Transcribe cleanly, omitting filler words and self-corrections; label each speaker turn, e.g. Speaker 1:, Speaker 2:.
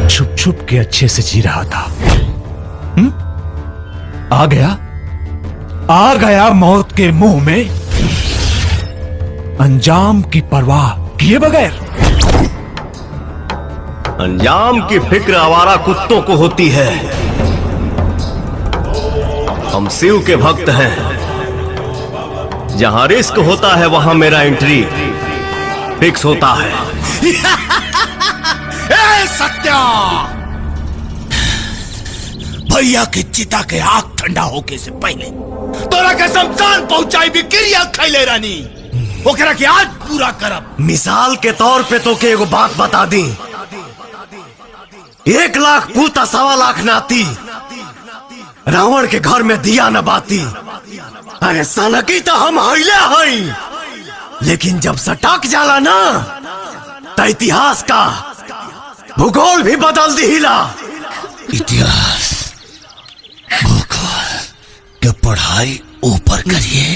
Speaker 1: छुप छुप के अच्छे से जी रहा था। आ गया मौत के मुंह में, अंजाम की परवाह किए बगैर।
Speaker 2: अंजाम की फिक्र आवारा कुत्तों को होती है। हम शिव के भक्त हैं। जहां रिस्क होता है वहां मेरा एंट्री फिक्स होता है।
Speaker 3: ए सत्या, भैया की चिता के आग ठंडा होके से पहले तोरा के शमशान पहुंचाई भी क्रिया खैले रानी। ओकरा के आज पूरा करब।
Speaker 2: मिसाल के तौर पे तो के एगो बात बता दी। 1 लाख पूता 1.25 लाख नाती, रावण के घर में दिया न बाती। अरे सनकी तो हम हईले हई, लेकिन जब सटक जाला ना तो इतिहास का भूगोल भी बदल दिला।
Speaker 3: इतिहास भूगोल के पढ़ाई ऊपर करिए।